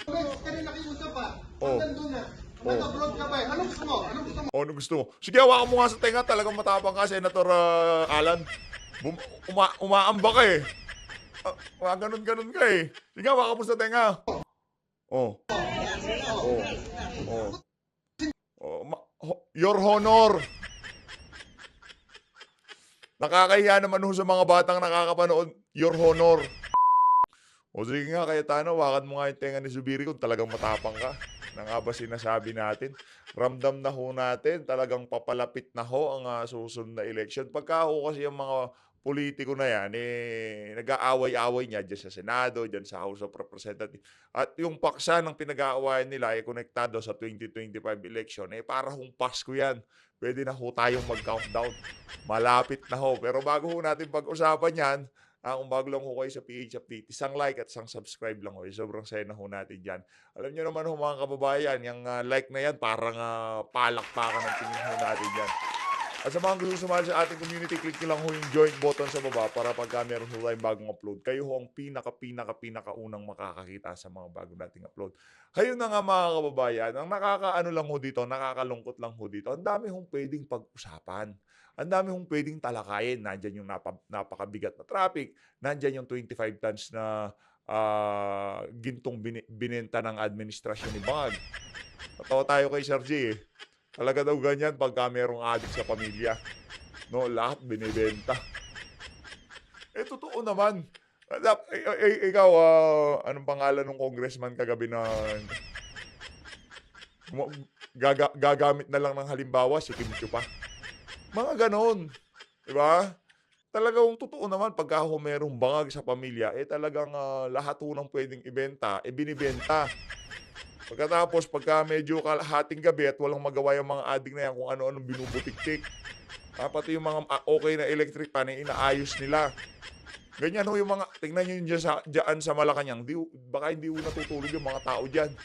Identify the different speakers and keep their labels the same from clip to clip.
Speaker 1: Kanina nakiusap pa.
Speaker 2: Oh.
Speaker 1: Hanggang doon na. Nag-abroad ka pa eh. Anong gusto mo? Anong gusto mo?
Speaker 2: O, ano gusto mo? Sige, hawakan mo nga sa tenga. Talagang matapang ka, Senator Alan. Umaamba ka eh. Ganun ka eh. Sige, hawakan mo sa tenga. Oh. Oh. Oh. Your Honor. Nakakahiya naman ho sa mga batang nakakapanood. Your Honor. O sige nga, kaya hawakan mo nga yung tenga ni Zubiri kung talagang matapang ka. Na nga ba sinasabi natin? Ramdam na ho natin, talagang papalapit na ho ang susunod na election. Pagka ho kasi yung mga politiko na yan, nag-aaway-away niya dyan sa Senado, dyan sa House of Representatives. At yung paksa ng pinag-aawayan nila ay konektado sa 2025 election, para hong Pasko yan. Pwede na ho tayong mag-countdown. Malapit na ho. Pero bago ho natin pag-usapan yan, kung bago lang ho kayo sa PH Update, isang like at isang subscribe lang ho. Sobrang saya na ho natin dyan. Alam nyo naman ho mga kababayan, yung like na yan parang palakpakan ng tingin ho natin dyan. At sa mga gusto sumali sa ating community, click nyo lang ho yung join button sa baba para pagka meron ho tayong bagong upload, kayo ho ang pinaka-unang makakakita sa mga bago nating upload. Kayo na nga mga kababayan, ang nakakaano lang ho dito, nakakalungkot lang ho dito, ang dami hong pwedeng pag-usapan. Ang dami hong pwedeng talakayin. Nandyan yung napakabigat na traffic. Nandyan yung 25 tons na gintong binenta ng administrasyon ni Bang. Natawa tayo kay Sir G eh. Talaga daw ganyan pagka merong adik sa pamilya. No, lahat binibenta. Totoo naman. Ikaw, anong pangalan ng congressman kagabi na gagamit na lang ng halimbawa si Kim Chiu pa? Mga ganon. Diba? Talagang totoo naman pagka merong bangag sa pamilya, talagang lahat ng pwedeng ibenta, binibenta. Pagkatapos, pagka medyo kalahating gabi at walang magawa yung mga adik na yan kung ano-anong binubutik-tik, pati yung mga okay na electric pan, inaayos nila. Ganyan ho yung mga, tingnan nyo yun dyan sa Malacanang, baka hindi ho natutulog yung mga tao dyan.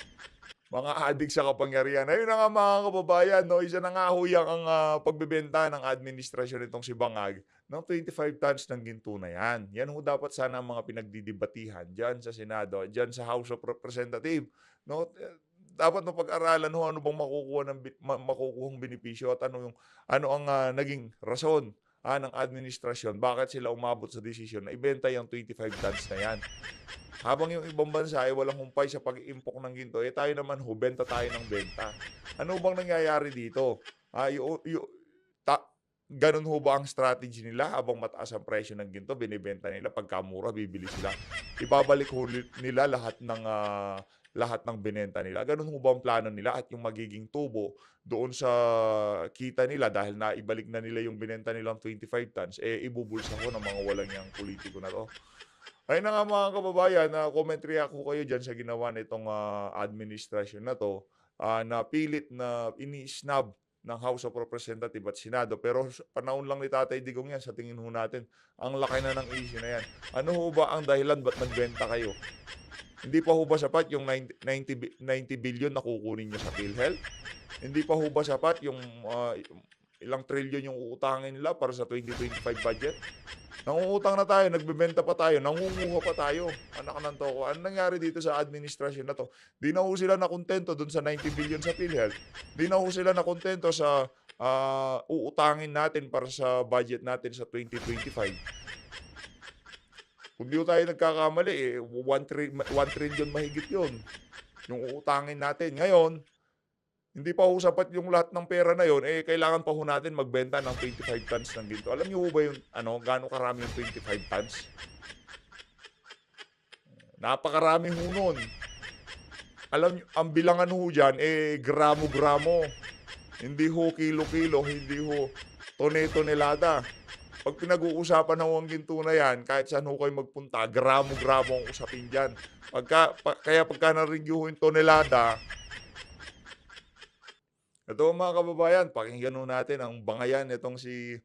Speaker 2: Mga adik sa kapangyarihan. Ayun na nga mga kababayan, no? Isa na nga ho ang pagbebenta ng administrasyon itong si Bangag ng 25 tons ng ginto na yan. Yan ho dapat sana ang mga pinagdidibatihan dyan sa Senado, dyan sa House of Representatives. No? Dapat mapag-aralan ho ano bang makukuhang benepisyo at ano ang naging rason ng administrasyon. Bakit sila umabot sa desisyon na ibenta yung 25 tons na yan. Habang yung ibang bansa ay walang humpay sa pag-impok ng ginto, tayo naman ho, benta tayo ng benta. Ano bang nangyayari dito? Ganun ho ba ang strategy nila habang mataas ang presyo ng ginto, binibenta nila, pagkamura, bibili sila. Ibabalik ho nila lahat ng binenta nila. Ganun ho ba ang plano nila at yung magiging tubo doon sa kita nila dahil naibalik na nila yung binenta nilang 25 tons, ibubulsa ho ng mga walang yang politiko na to. Ayun na nga mga kababayan, comment react ko kayo dyan sa ginawa nitong administrasyon na to, na pilit na ini-snub ng House of Representatives at Senado. Pero panahon lang ni Tatay Digong yan, sa tingin ho natin, ang laki na ng issue na yan. Ano ho ba ang dahilan ba't nagbenta kayo? Hindi pa ho ba sapat yung 90 billion na kukunin nyo sa PhilHealth? Hindi pa ho ba sapat yung ilang trillion yung uutangin nila para sa 2025 budget? Nangungutang na tayo, nagbebenta pa tayo, nangunguha pa tayo. Anak ng toko. Ano nangyari dito sa administrasyon na to? Di na ho sila nakontento dun sa 90 billion sa PhilHealth. Di na ho sila nakontento sa uutangin natin para sa budget natin sa 2025. Kung di ho tayo nagkakamali, 1 trillion mahigit yun. Yung uutangin natin. Ngayon, hindi pa ho sapat yung lahat ng pera na yon, kailangan pa ho natin magbenta ng 25 tons ng ginto. Alam niyo ho ba yung gaano karami yung 25 tons? Napakarami ho nun. Alam niyo, ang bilangan ho dyan, gramo-gramo. Hindi ho kilo-kilo, hindi ho tone-tonelada. Pag pinag-uusapan ho ang ginto na yan, kahit saan ho kayo magpunta, gramo-gramo ang usapin dyan. Kaya pagka narinig ho yung tonelada, ito mga kababayan, pakinggan ho natin ang bangayan nitong si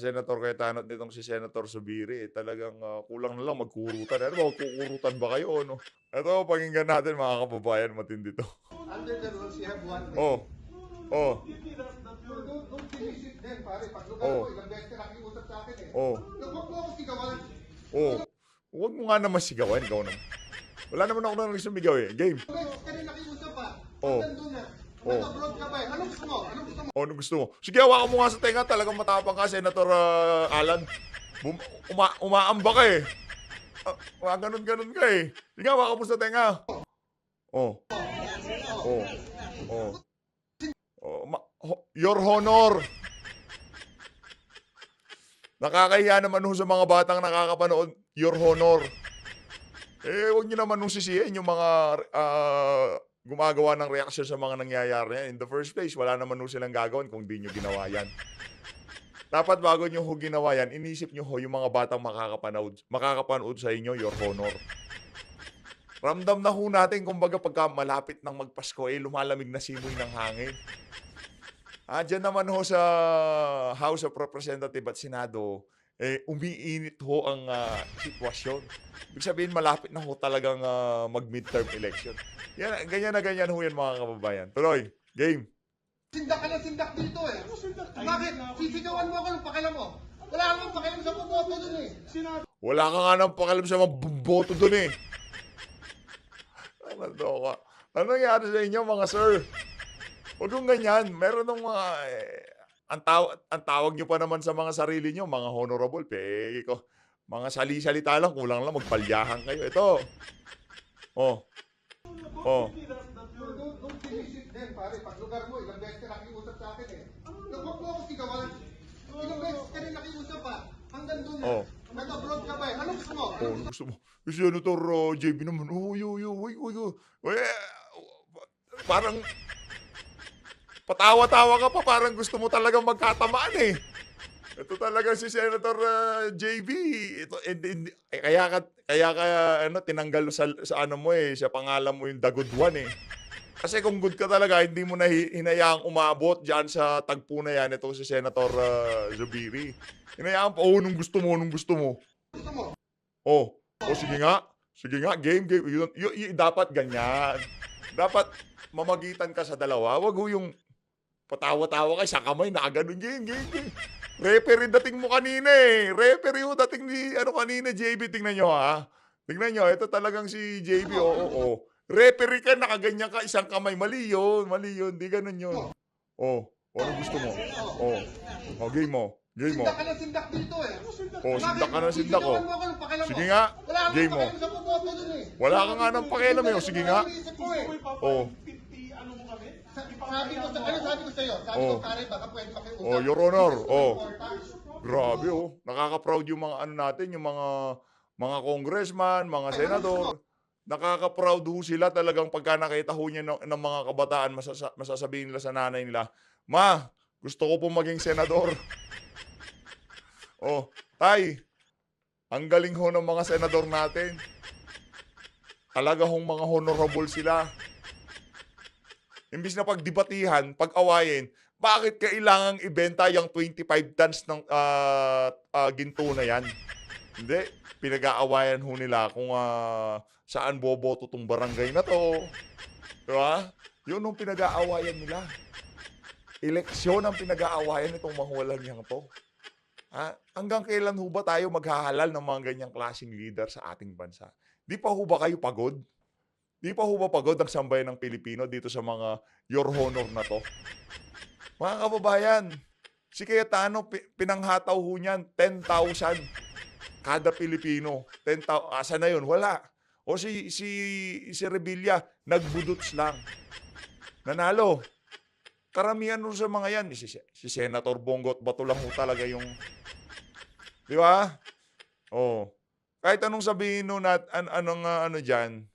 Speaker 2: Senator Cayetano at nitong si Senator Zubiri. Talagang kulang na lang magkurutan. Ano ba, magkukurutan ba kayo? No? Ito, pakinggan natin mga kababayan, matindi to.
Speaker 1: Under the rules, you have one day.
Speaker 2: Oh.
Speaker 1: Don't visit then, pare. Pag lugar ko, ilang beses ka nakiusap sa akin eh.
Speaker 2: Oh.
Speaker 1: Huwag mo ako sigawan.
Speaker 2: Huwag mo nga naman sigawan, ikaw naman. Wala naman ako nang sumigaw eh. Game.
Speaker 1: Beses ka rin nakiusap pa.
Speaker 2: Oh.
Speaker 1: Hanggang doon na.
Speaker 2: Oh.
Speaker 1: Nag-abroad ka pa eh. Anong gusto mo? Anong gusto mo?
Speaker 2: O, ano gusto mo? Sige, hawakan mo nga sa tenga. Talagang matapang ka, Senator Alan. Umaamba ka eh. Ganun ka eh. Sige, hawakan mo sa tenga. Oh. Oh. Oh. Your Honor. Nakakahiya naman ho sa mga batang nakakapanood. Your Honor. Huwag niyo naman nung sisihin yung mga gumagawa ng reaksyon sa mga nangyayari yan. In the first place, wala naman nung silang gagawin kung di nyo ginawa yan. Dapat bago nyo ho ginawa yan, inisip nyo ho yung mga batang makakapanood sa inyo, Your Honor. Ramdam na ho natin, kumbaga pagka malapit ng magpasko, lumalamig na simoy ng hangin. Diyan naman ho sa House of Representatives at Senado, umiinit ho ang sitwasyon. Ibig sabihin, malapit na ho talagang mag-midterm election. Yan, ganyan ho yan mga kababayan. Tuloy, game.
Speaker 1: Sindak ka na sindak dito eh. Bakit? Sisigawan mo ako ng pakialam mo. Wala kang pakialam sa boboto dun eh.
Speaker 2: Wala ka nga nang pakialam sa mga boto dun eh. Ano nangyari sa inyo mga sir? Huwag kong ganyan. Meron ng mga... ang tawag nyo pa naman sa mga sarili nyo, mga honorable. Ko. Mga sali-salita lang, kulang lang, magpalyahan kayo. Ito. Oh.
Speaker 1: Don't sinisip din pare. Pag lugar mo, ilang beses ka nakiusap sa akin eh. Huwag mo ako sigawan. Ilang beses ka rin nakiusap pa. Hanggang doon na.
Speaker 2: Oh.
Speaker 1: Nag-abroad ka pa eh. Anong gusto mo?
Speaker 2: Ano gusto mo? Si Senator JB naman, parang patawa-tawa ka pa, parang gusto mo talagang magkatamaan eh. Ito talaga si Senator JB. Kaya tinanggal sa ano mo eh, sa pangalan mo yung The Good One eh. Kasi kung good ka talaga, hindi mo na hinayaang umabot dyan sa tagpo na yan, ito si Senator Zubiri. Hinayaan pa, nung gusto mo.
Speaker 1: Gusto mo?
Speaker 2: Sige nga, game. Dapat ganyan. Dapat mamagitan ka sa dalawa. Wag yung patawa-tawa ka sa kamay, nakaganon, game. Referee dating mo kanina eh. Referee ho dating ni, kanina, JB, tingnan nyo ha. Tingnan nyo, ito talagang si JB, oo. Referee ka, nakaganyan ka, isang kamay. Mali yun, di ganun yun. Ano gusto mo? Game mo.
Speaker 1: Sindak ka na sindak dito eh.
Speaker 2: Sindak ka na sindak
Speaker 1: Sisigawan mo ako ng pakialam mo.
Speaker 2: Sige nga,
Speaker 1: Wala kang
Speaker 2: game mo.
Speaker 1: pakialam sa boboto dun eh.
Speaker 2: Wala ka nga ng pakialam eh. Sige nga.
Speaker 1: Sabi ko sa'yo? Sabi ko pare, baka pwede makiusap.
Speaker 2: Your Honor. Grabe Nakaka-proud yung mga natin, yung mga congressman, mga senador. Nakaka-proud ho sila talagang pagka nakita ho niya ng mga kabataan, masasabihin nila sa nanay nila, "Ma, gusto ko po maging senador." Tay, ang galing ho ng mga senador natin. Talaga hong mga honorable sila. Imbis na pagdebatihan, pag-awayin, bakit kailangang ibenta yung 25 tons ng ginto na yan? Hindi. Pinag-aawayan ho nila kung saan boboto tong barangay na to. Diba? Yun ang pinag-aawayan nila. Eleksyon ang pinag-aawayan itong mahuwalang yang to. Hanggang kailan ho ba tayo maghahalal ng mga ganyang klaseng leader sa ating bansa? Di pa ho ba kayo pagod? Di pa ho ba pagod ang sambayan ng Pilipino dito sa mga Your Honor na to? Mga kababayan, si Cayetano, pinanghataw ho niyan, 10,000 kada Pilipino. 10,000, asa na yun? Wala. O si Revilla, nagbudots lang. Nanalo. Karamihan nun sa mga yan, si Senator Bongot Bato lang ho talaga yung, di ba? Kahit anong sabihin nun at anong dyan,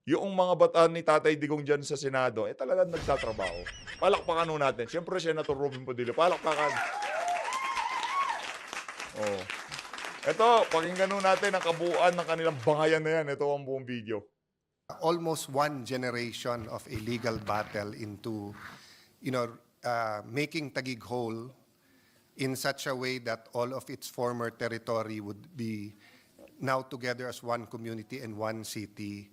Speaker 2: yung mga bataan ni Tatay Digong dyan sa Senado, talagang nagtatrabaho. Palakpakan nun natin. Siyempre, Senator Robin Padilla, palakpakan. Ito, pakinggan nun natin ang kabuuan ng kanilang bangayan na yan. Ito ang buong video.
Speaker 3: Almost one generation of a legal battle into, making Taguig whole in such a way that all of its former territory would be now together as one community and one city.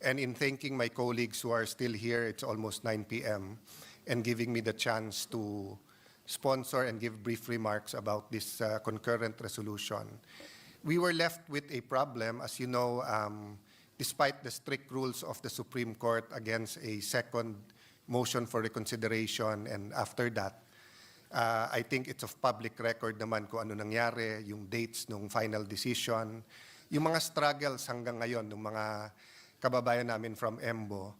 Speaker 3: And in thanking my colleagues who are still here, it's almost 9 p.m., and giving me the chance to sponsor and give brief remarks about this concurrent resolution. We were left with a problem. As you know, despite the strict rules of the Supreme Court against a second motion for reconsideration, and after that, I think it's of public record naman kung ano nangyari, yung dates ng final decision, yung mga struggles hanggang ngayon ng mga kababayan namin from EMBO.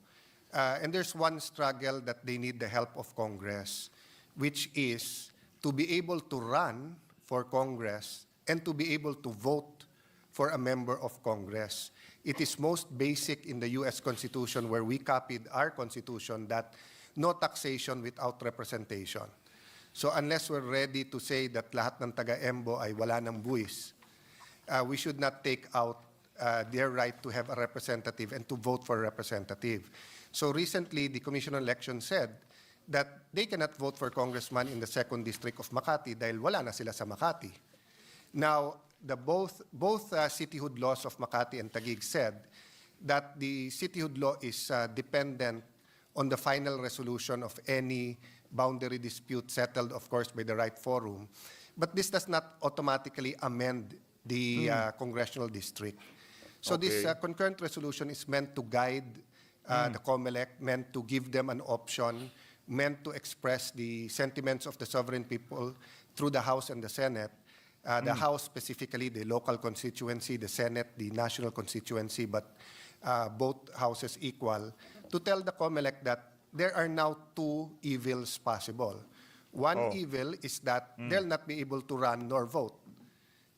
Speaker 3: And there's one struggle that they need the help of Congress, which is to be able to run for Congress and to be able to vote for a member of Congress. It is most basic in the U.S. Constitution, where we copied our Constitution, that no taxation without representation. So unless we're ready to say that lahat ng taga-EMBO ay wala ng buwis, we should not take out their right to have a representative and to vote for a representative. So recently, the Commission on Elections said that they cannot vote for congressman in the 2nd District of Makati dahil wala na sila sa Makati. Now, both cityhood laws of Makati and Taguig said that the cityhood law is dependent on the final resolution of any boundary dispute settled, of course, by the right forum. But this does not automatically amend the congressional district. So this concurrent resolution is meant to guide the COMELEC, meant to give them an option, meant to express the sentiments of the sovereign people through the House and the Senate. The House specifically, the local constituency, the Senate, the national constituency, but both houses equal, to tell the COMELEC that there are now two evils possible. One evil is that they'll not be able to run nor vote.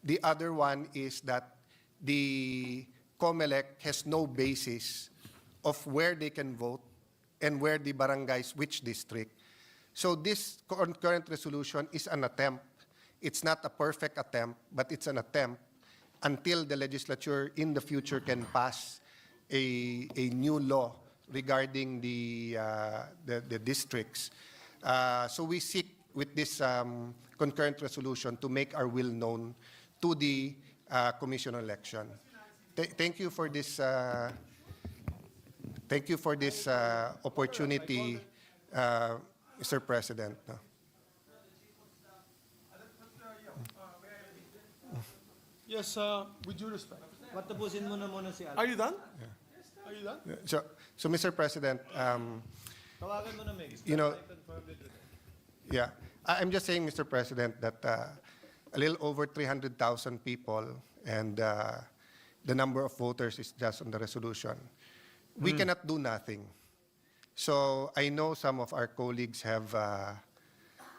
Speaker 3: The other one is that the COMELEC has no basis of where they can vote and where the barangays, which district. So this concurrent resolution is an attempt. It's not a perfect attempt, but it's an attempt until the legislature in the future can pass a new law regarding the districts. So we seek with this concurrent resolution to make our will known to the Commission on Election. Thank you for this. Thank you for this opportunity, Mr. President.
Speaker 4: Yes, with due respect.
Speaker 5: Patapusin mo na muna si Al.
Speaker 4: Are you done? Are you done?
Speaker 3: So Mr. President,
Speaker 5: Tawagan mo na, Meg.
Speaker 3: you know,
Speaker 5: I confirmed it with him.
Speaker 3: yeah, I'm just saying, Mr. President, that a little over 300,000 people and the number of voters is just on the resolution. We cannot do nothing. So I know some of our colleagues have,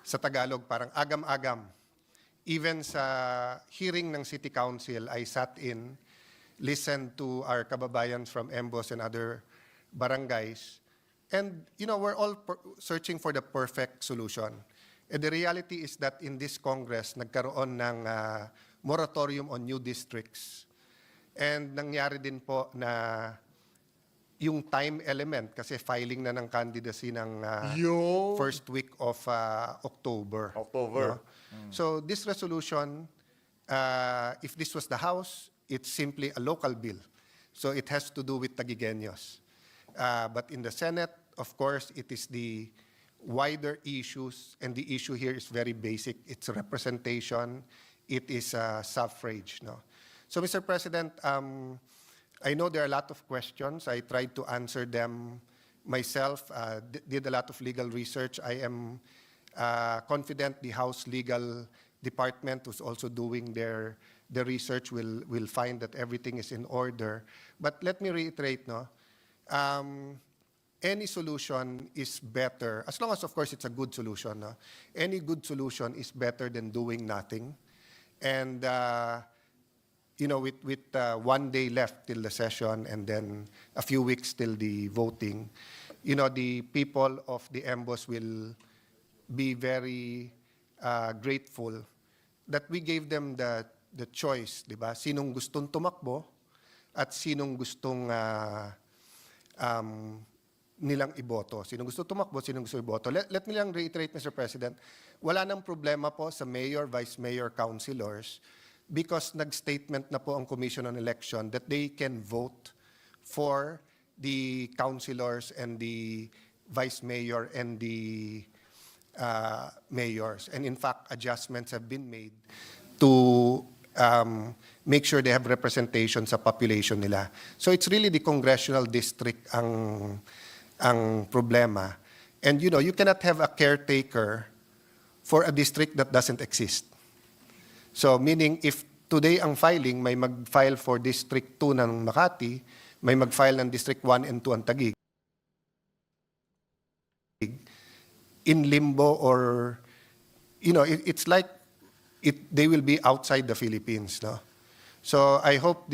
Speaker 3: sa Tagalog, parang agam-agam. Even sa hearing ng City Council, I sat in, listened to our kababayans from Embos and other barangays. And, you know, we're all searching for the perfect solution. And the reality is that in this Congress, nagkaroon ng moratorium on new districts. And nangyari din po na yung time element, kasi filing na ng candidacy ng first week of October.
Speaker 2: October.
Speaker 3: No? So this resolution, if this was the House, it's simply a local bill. So it has to do with Taguigueños. But in the Senate, of course, it is the wider issues, and the issue here is very basic. It's representation. It is suffrage. No? So, Mr. President, I know there are a lot of questions. I tried to answer them myself, did a lot of legal research. I am confident the House Legal Department, who's also doing their research, will find that everything is in order. But let me reiterate, no? Any solution is better, as long as, of course, it's a good solution. No? Any good solution is better than doing nothing. And, you know, with 1 day left till the session and then a few weeks till the voting, you know, the people of the Embos will be very grateful that we gave them the choice, di ba? Sinong gustong tumakbo at sinong gustong nilang iboto. Sinong gusto tumakbo, sinong gusto iboto. Let me lang reiterate, Mr. President, wala nang problema po sa mayor, vice mayor, councilors because nag-statement na po ang Commission on Election that they can vote for the councilors and the vice mayor and the mayors. And in fact, adjustments have been made to make sure they have representation sa population nila. So it's really the congressional district ang problema. And you know, you cannot have a caretaker for a district that doesn't exist. So meaning if today ang filing, may mag-file for District 2 ng Makati, may mag-file ng District 1 and 2 ang Taguig, in limbo or, you know, it's like they will be outside the Philippines. No? So I hope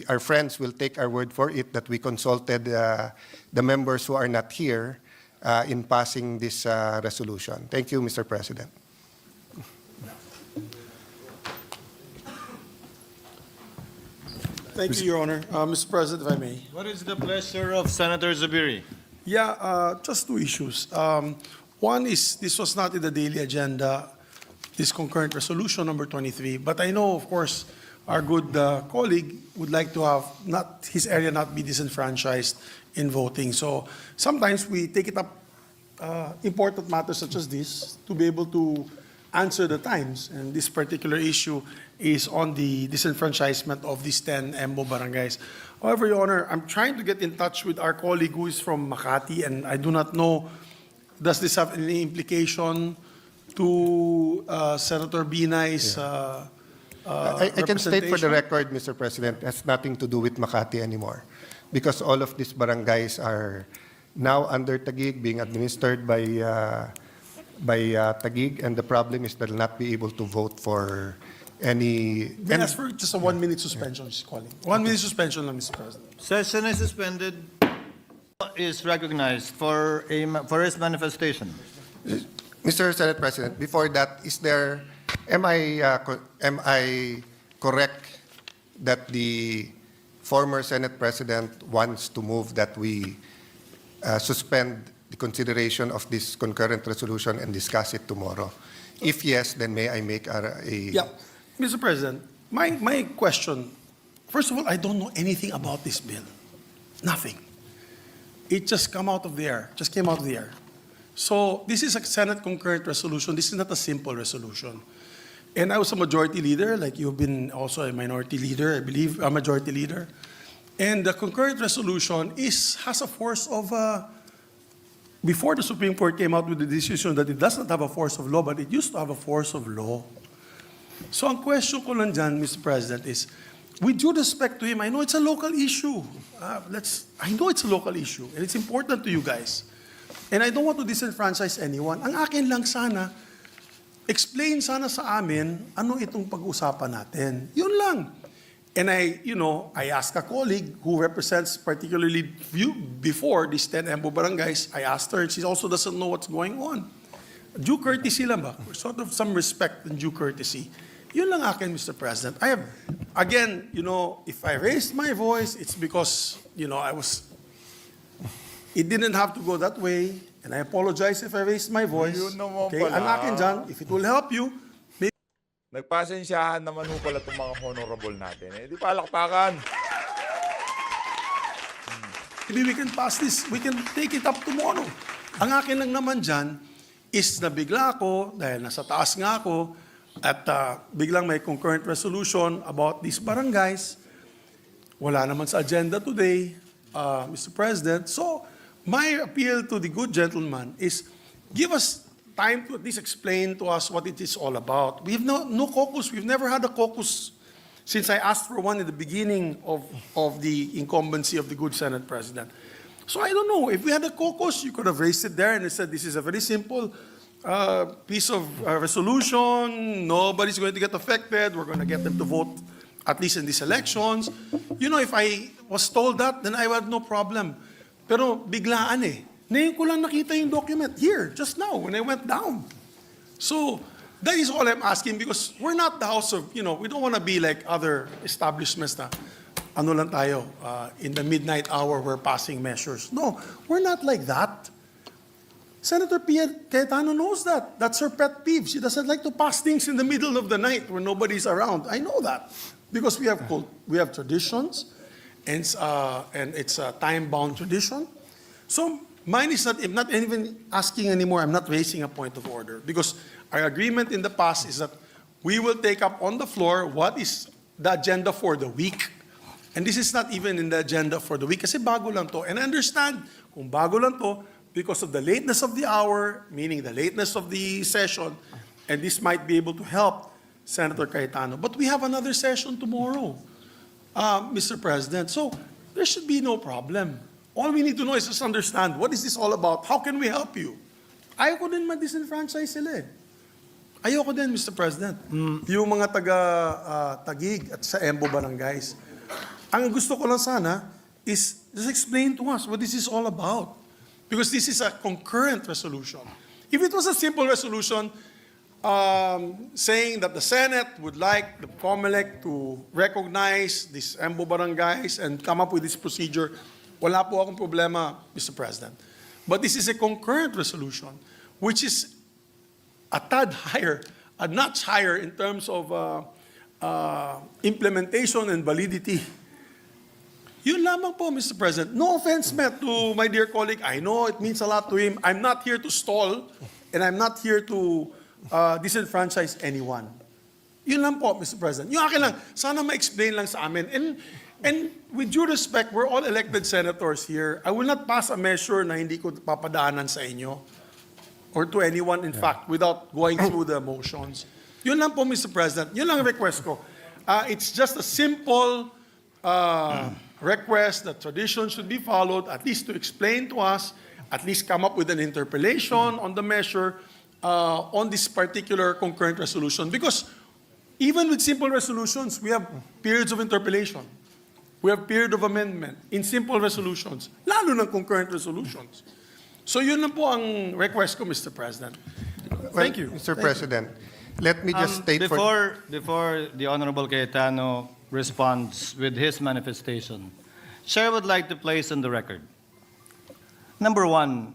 Speaker 3: our friends will take our word for it that we consulted the members who are not here in passing this resolution. Thank you, Mr. President.
Speaker 4: Thank you, Your Honor. Mr. President, if I may.
Speaker 5: What is the pleasure of Senator Zubiri?
Speaker 4: Yeah, just two issues. One is this was not in the daily agenda, this concurrent resolution number 23. But I know, of course, our good colleague would like to have his area not be disenfranchised in voting. So sometimes we take it up important matters such as this to be able to answer the times. And this particular issue is on the disenfranchisement of these 10 EMBO barangays. However, Your Honor, I'm trying to get in touch with our colleague who is from Makati, and I do not know, does this have any implication to Senator Binay's
Speaker 3: I can state for the record, Mr. President, it has nothing to do with Makati anymore. Because all of these barangays are now under Taguig, being administered by Taguig, and the problem is they'll not be able to vote for any...
Speaker 4: May I ask for just a 1-minute suspension, she's calling. 1 minute suspension, Mr. President.
Speaker 5: Session is suspended. Is recognized for his manifestation.
Speaker 3: Mr. Senate President, before that, am I correct that the former Senate President wants to move that we suspend the consideration of this concurrent resolution and discuss it tomorrow? If yes, then may I make a...
Speaker 4: Yeah, Mr. President, my question, first of all, I don't know anything about this bill. Nothing. It just came out of the air. So this is a Senate concurrent resolution. This is not a simple resolution. And I was a majority leader, like you've been also a minority leader, I believe, a majority leader. And the concurrent resolution has a force of, before the Supreme Court came out with the decision that it does not have a force of law, but it used to have a force of law. So ang question ko lang dyan, Mr. President, is, with due respect to him, I know it's a local issue. I know it's a local issue, and it's important to you guys. And I don't want to disenfranchise anyone. Ang akin lang sana, explain sana sa amin ano itong pag-usapan natin. Yun lang. And I asked a colleague who represents particularly you before these 10 EMBO barangays, I asked her, and she also doesn't know what's going on. Due courtesy lang ba? Sort of some respect and due courtesy. Yun lang akin, Mr. President. I have, again, if I raised my voice, it's because, it didn't have to go that way, and I apologize if I raised my voice.
Speaker 2: Yun naman
Speaker 4: Okay,
Speaker 2: pala.
Speaker 4: ang akin dyan, if it will help you,
Speaker 2: Nagpasensyahan naman ho pala itong mga honorable natin. Di palakpakan.
Speaker 4: maybe we can pass this, we can take it up tomorrow. Ang akin lang naman dyan is nabigla ako, dahil nasa taas nga ako, at biglang may concurrent resolution about these barangays. Wala naman sa agenda today, Mr. President. So, my appeal to the good gentleman is give us time to at least explain to us what it is all about. We have no caucus. We've never had a caucus since I asked for one in the beginning of the incumbency of the good Senate President. So I don't know. If we had a caucus, you could have raised it there and said, this is a very simple piece of resolution. Nobody's going to get affected. We're going to get them to vote, at least in these elections. If I was told that, then I would have no problem. Pero biglaan eh. Ngayon ko lang nakita yung document here, just now, when I went down. So, that is all I'm asking because we're not the house of, we don't want to be like other establishments na, ano lang tayo, in the midnight hour we're passing measures. No, we're not like that. Senator Pia Cayetano knows that. That's her pet peeve. She doesn't like to pass things in the middle of the night when nobody's around. I know that because we have traditions, and it's a time-bound tradition. So, mine is not, I'm not even asking anymore, I'm not raising a point of order because our agreement in the past is that we will take up on the floor what is the agenda for the week. And this is not even in the agenda for the week kasi bago lang to. And I understand kung bago lang to because of the lateness of the hour, meaning the lateness of the session, and this might be able to help Senator Cayetano. But we have another session tomorrow, Mr. President. So there should be no problem. All we need to know is just understand what is this all about? How can we help you? Ayoko din ma-disenfranchise sila eh. Ayoko din, Mr. President. Yung mga taga-Tagig at sa Embo Barangays. Ang gusto ko lang sana is just explain to us what this is all about. Because this is a concurrent resolution. If it was a simple resolution saying that the Senate would like the COMELEC to recognize these Embo Barangays and come up with this procedure, wala po akong problema, Mr. President. But this is a concurrent resolution, which is a tad higher, a notch higher in terms of implementation and validity. Yun lamang po, Mr. President. No offense meant to my dear colleague. I know it means a lot to him. I'm not here to stall, and I'm not here to disenfranchise anyone. Yun lang po, Mr. President. Yung akin lang, sana ma-explain lang sa amin. And with due respect, we're all elected senators here. I will not pass a measure na hindi ko papadaanan sa inyo or to anyone, in fact, without going through the motions. Yun lang po, Mr. President. Yun lang ang request ko. It's just a simple request that tradition should be followed, at least to explain to us, at least come up with an interpellation on the measure on this particular concurrent resolution. Because even with simple resolutions, we have periods of interpellation. We have period of amendment in simple resolutions, lalo ng concurrent resolutions. So yun lang po ang request ko, Mr. President. Thank you.
Speaker 3: Mr. President, let me just state
Speaker 5: Before the Honorable Cayetano responds with his manifestation, Chair would like to place on the record. Number one,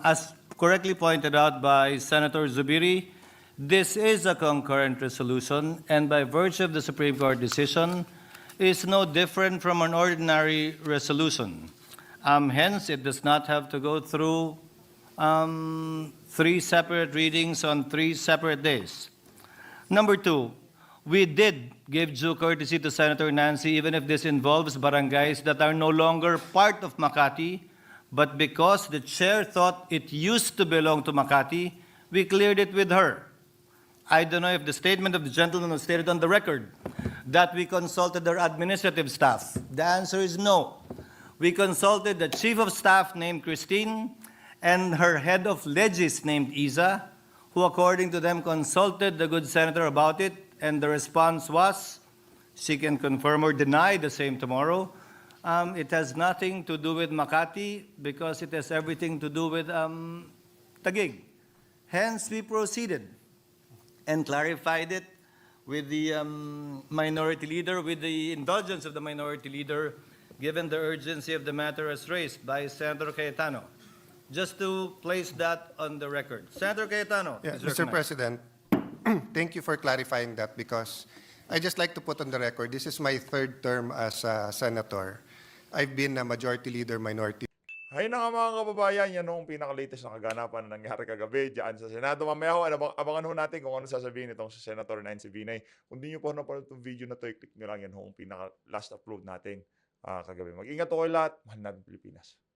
Speaker 5: as correctly pointed out by Senator Zubiri, this is a concurrent resolution, and by virtue of the Supreme Court decision, is no different from an ordinary resolution. Hence, it does not have to go through 3 separate readings on 3 separate days. Number two, we did give due courtesy to Senator Nancy, even if this involves barangays that are no longer part of Makati, but because the chair thought it used to belong to Makati, we cleared it with her. I don't know if the statement of the gentleman was stated on the record that we consulted their administrative staff. The answer is no. We consulted the chief of staff named Christine and her head of legis named Isa, who according to them consulted the good senator about it, and the response was, she can confirm or deny the same tomorrow, it has nothing to do with Makati because it has everything to do with Taguig. Hence, we proceeded and clarified it with the minority leader, with the indulgence of the minority leader, given the urgency of the matter as raised by Senator Cayetano. Just to place that on the record. Senator Cayetano.
Speaker 3: Yeah,
Speaker 5: is
Speaker 3: Mr.
Speaker 5: recognized.
Speaker 3: President, thank you for clarifying that because I just like to put on the record, this is my 3rd term as a senator. I've been a majority leader, minority.
Speaker 2: Hay na nga mga kababayan, yan ang pinaka-latest na kaganapan na nangyari kagabi dyan sa Senado. Mamaya ho, abangan ho natin kung ano sasabihin itong si Senator Nancy Binay. Kung di nyo po napanood itong video na to, i-click nyo lang yan ho, ang pinaka-last upload natin kagabi. Mag-ingat ho kayo lahat. Mahal natin Pilipinas.